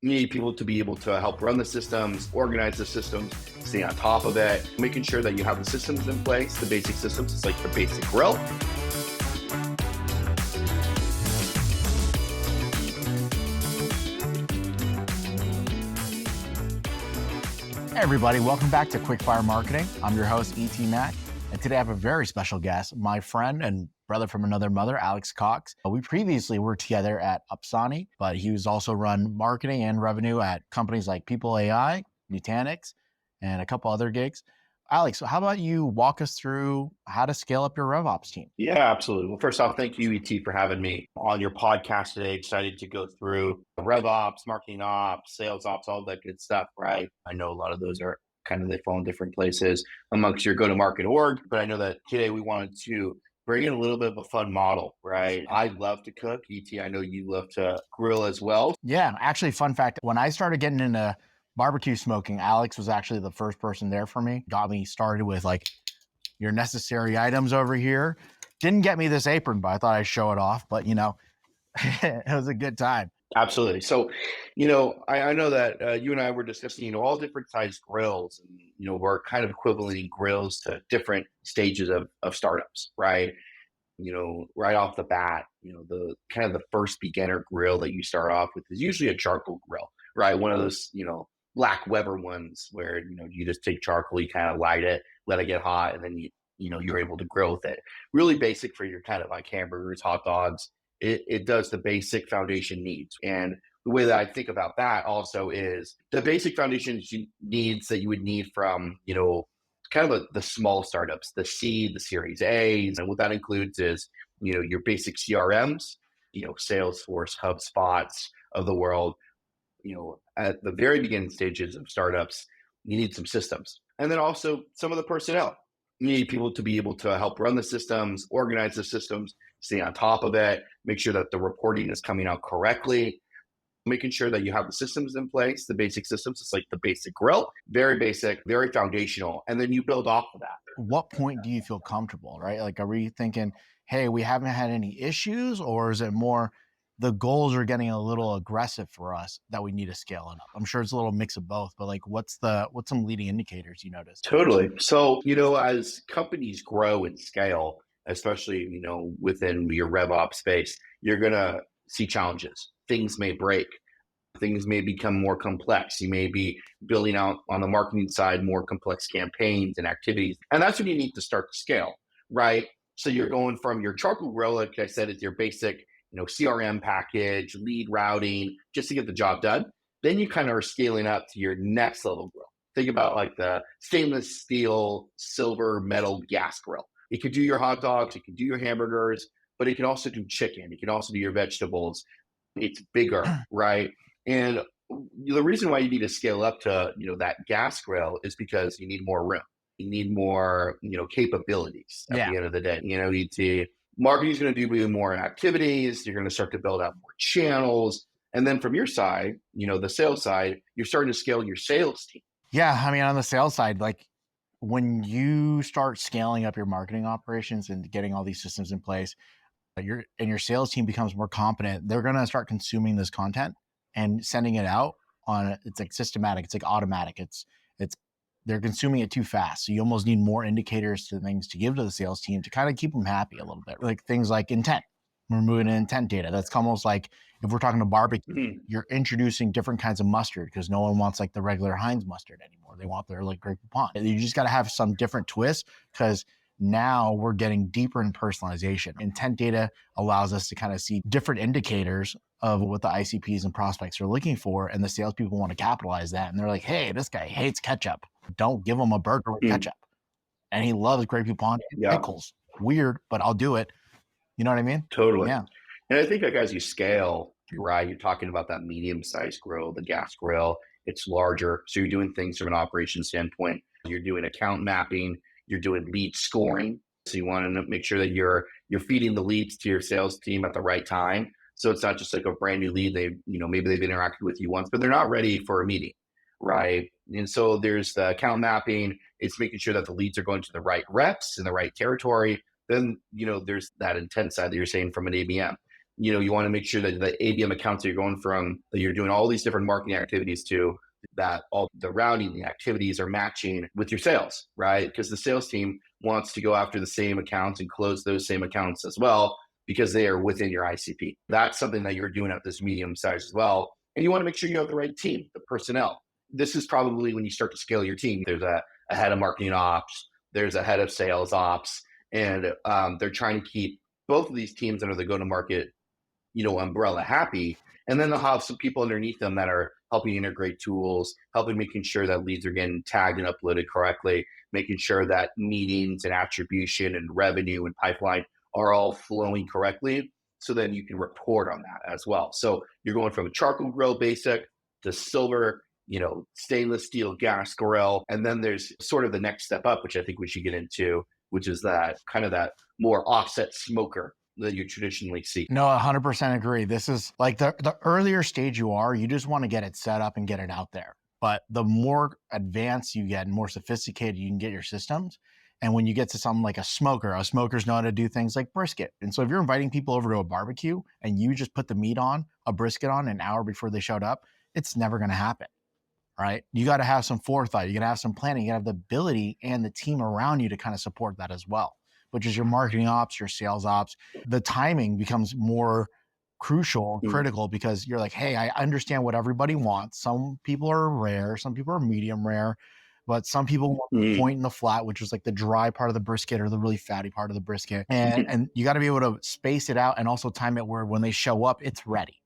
You need people to be able to help run the systems, organize the systems, stay on top of it, making sure that you have the systems in place, the basic systems. It's like the basic grill. Hey everybody, welcome back to Quickfire Marketing. I'm your host, E.T. Mac, and today I have a very special guest, my friend and brother from another mother, Alex Cox. We previously worked together at Upsani, but he was also run marketing and revenue at companies like People AI, Nutanix, and a couple other gigs. Alex, how about you walk us through how to scale up your Rev Ops team? Yeah, absolutely. Well, first off, thank you, ET, for having me on your podcast today. Excited to go through Rev Ops, marketing ops, sales ops, all that good stuff, right? I know a lot of those are they fall in different places amongst your go-to-market org, but I know that today we wanted to bring in a little bit of a fun model, right? I love to cook. ET, I know you love to grill as well. Yeah, actually, fun fact, when I started getting into barbecue smoking, Alex was actually the first person there for me. Got me started with like your necessary items over here. Didn't get me this apron, but I thought I'd show it off. But it was a good time. Absolutely. So, I know that you and I were discussing, all different size grills, and, we're kind of equivalenting grills to different stages of startups, right? Right off the bat, the kind of the first beginner grill that you start off with is usually a charcoal grill, right? One of those, black Weber ones where, you just take charcoal, you kind of light it, let it get hot, and then you're able to grill with it. Really basic for your kind of like hamburgers, hot dogs. It does the basic foundation needs. And the way that I think about that also is the basic foundation needs that you would need from, kind of the small startups, the seed, the series A's. And what that includes is, your basic CRMs, Salesforce, HubSpots of the world. At the very beginning stages of startups, you need some systems. And then also some of the personnel. You need people to be able to help run the systems, organize the systems, stay on top of it, make sure that the reporting is coming out correctly, making sure that you have the systems in place, the basic systems. It's like the basic grill, very basic, very foundational. And then you build off of that. What point do you feel comfortable, right? Like, are we thinking, hey, we haven't had any issues, or is it more the goals are getting a little aggressive for us that we need to scale it up? I'm sure it's a little mix of both, but like, what's some leading indicators you notice? Totally. So, as companies grow and scale, especially, within your Rev Ops space, you're going to see challenges. Things may break. Things may become more complex. You may be building out on the marketing side more complex campaigns and activities. And that's when you need to start to scale, right? So you're going from your charcoal grill, like I said, it's your basic, CRM package, lead routing, just to get the job done. Then you kind of are scaling up to your next level grill. Think about like the stainless steel, silver, metal gas grill. It could do your hot dogs, it can do your hamburgers, but it can also do chicken. It can also do your vegetables. It's bigger, right? And the reason why you need to scale up to, that gas grill is because you need more room. You need more, capabilities at the end of the day. Marketing is going to do more activities. You're going to start to build out more channels. And then from your side, the sales side, you're starting to scale your sales team. Yeah. I mean, on the sales side, like when you start scaling up your marketing operations and getting all these systems in place, your sales team becomes more competent. They're going to start consuming this content and sending it out it's like systematic. It's like automatic. They're consuming it too fast. So you almost need more indicators to things to give to the sales team to kind of keep them happy a little bit. Like things like intent. We're moving to intent data. That's almost like if we're talking to barbecue, you're introducing different kinds of mustard because no one wants like the regular Heinz mustard anymore. They want their like Grey Poupon. You just got to have some different twists because now we're getting deeper in personalization. Intent data allows us to kind of see different indicators of what the ICPs and prospects are looking for. And the salespeople want to capitalize that. And they're like, hey, this guy hates ketchup. Don't give him a burger with ketchup. And he loves Grey Poupon and pickles. Weird, but I'll do it. You know what I mean? Totally. Yeah. And I think like as you scale, right, you're talking about that medium-sized grill, the gas grill, it's larger. So you're doing things from an operations standpoint. You're doing account mapping. You're doing lead scoring. So you want to make sure that you're feeding the leads to your sales team at the right time. So it's not just like a brand new lead. Maybe they've interacted with you once, but they're not ready for a meeting, right? And so there's the account mapping. It's making sure that the leads are going to the right reps in the right territory. Then, there's that intent side that you're saying from an ABM. You want to make sure that the ABM accounts that you're going from, that you're doing all these different marketing activities to, that all the routing, the activities are matching with your sales, right? Because the sales team wants to go after the same accounts and close those same accounts as well, because they are within your ICP. That's something that you're doing at this medium size as well. And you want to make sure you have the right team, the personnel. This is probably when you start to scale your team. There's a head of marketing ops, there's a head of sales ops, and they're trying to keep both of these teams under the go-to-market umbrella happy. And then they'll have some people underneath them that are helping integrate tools, helping making sure that leads are getting tagged and uploaded correctly, making sure that meetings and attribution and revenue and pipeline are all flowing correctly. So then you can report on that as well. So you're going from a charcoal grill basic to silver, stainless steel gas grill. And then there's sort of the next step up, which I think we should get into, which is that kind of that more offset smoker that you traditionally see. No, 100% agree. This is like the earlier stage you are, you just want to get it set up and get it out there. But the more advanced you get and more sophisticated you can get your systems. And when you get to something like a smokers know how to do things like brisket. And so if you're inviting people over to a barbecue and you just put the meat on, a brisket on an hour before they showed up, it's never going to happen, right? You got to have some forethought. You got to have some planning. You got to have the ability and the team around you to kind of support that as well, which is your marketing ops, your sales ops. The timing becomes more crucial and critical because you're like, hey, I understand what everybody wants. Some people are rare, some people are medium rare, but some people want the point in the flat, which is like the dry part of the brisket or the really fatty part of the brisket. And you got to be able to space it out and also time it where when they show up, it's ready.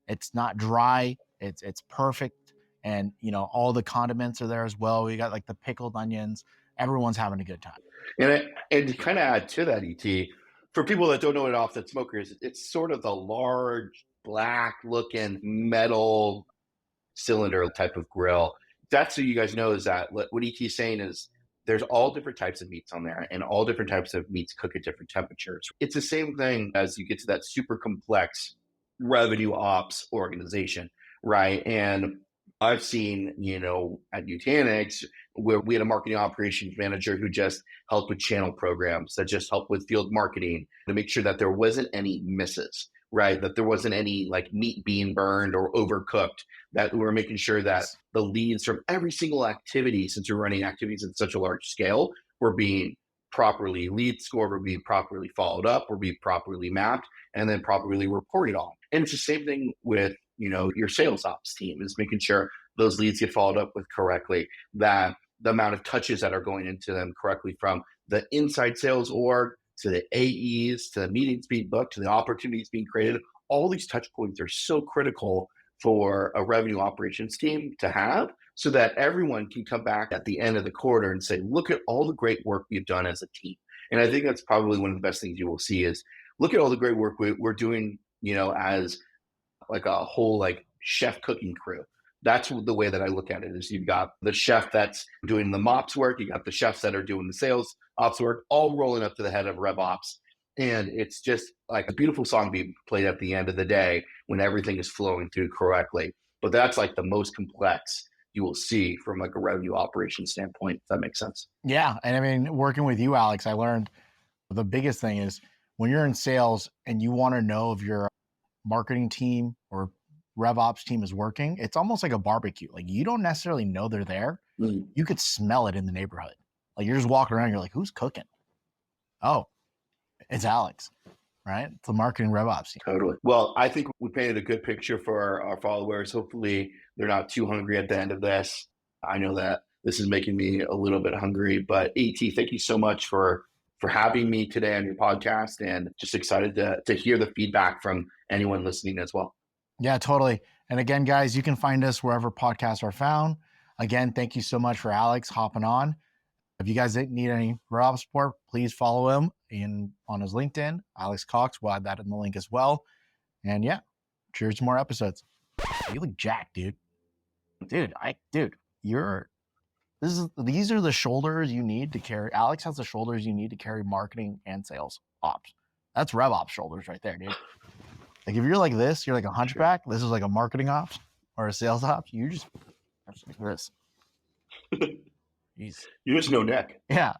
It's not dry. It's perfect. And all the condiments are there as well. We got like the pickled onions. Everyone's having a good time. And to kind of add to that, ET, for people that don't know what offset smoker is, it's sort of the large black looking metal cylinder type of grill. That's so you guys know is that what ET is saying is there's all different types of meats on there, and all different types of meats cook at different temperatures. It's the same thing as you get to that super complex revenue ops organization, right? And I've seen, at Nutanix, where we had a marketing operations manager who just helped with channel programs, that just helped with field marketing to make sure that there wasn't any misses, right? That there wasn't any like meat being burned or overcooked, that we're making sure that the leads from every single activity, since we're running activities at such a large scale, were being properly lead scored, were being properly followed up, were being properly mapped, and then properly reported on. And it's the same thing with your sales ops team, is making sure those leads get followed up with correctly, that the amount of touches that are going into them correctly, from the inside sales org to the AEs, to the meetings being booked, to the opportunities being created. All these touch points are so critical for a revenue operations team to have, so that everyone can come back at the end of the quarter and say, look at all the great work we've done as a team. And I think that's probably one of the best things you will see is, look at all the great work we're doing, as like a whole like chef cooking crew. That's the way that I look at it, is you've got the chef that's doing the mops work, you got the chefs that are doing the sales ops work, all rolling up to the head of Rev Ops. And it's just like a beautiful song being played at the end of the day when everything is flowing through correctly. But that's like the most complex you will see from like a revenue operations standpoint, if that makes sense. Yeah. And I mean, working with you, Alex, I learned the biggest thing is when you're in sales and you want to know if your marketing team or Rev Ops team is working, it's almost like a barbecue. Like, you don't necessarily know they're there. You could smell it in the neighborhood. Like, you're just walking around, you're like, who's cooking? Oh, it's Alex, right? It's the marketing Rev Ops team. Totally. Well, I think we painted a good picture for our followers. Hopefully they're not too hungry at the end of this. I know that this is making me a little bit hungry, but AT, thank you so much for having me today on your podcast, and just excited to hear the feedback from anyone listening as well. Yeah, totally. And again, guys, you can find us wherever podcasts are found. Again, thank you so much for Alex hopping on. If you guys need any Rob support, please follow him on his LinkedIn, Alex Cox. We'll add that in the link as well. And yeah, cheers to more episodes. You look jacked, dude. These are the shoulders you need to carry. Alex has the shoulders you need to carry marketing and sales ops. That's Rev Ops shoulders right there, dude. Like, if you're like this, you're like a hunchback. This is like a marketing ops or a sales ops. You just like this. Jeez. You just no neck. Yeah.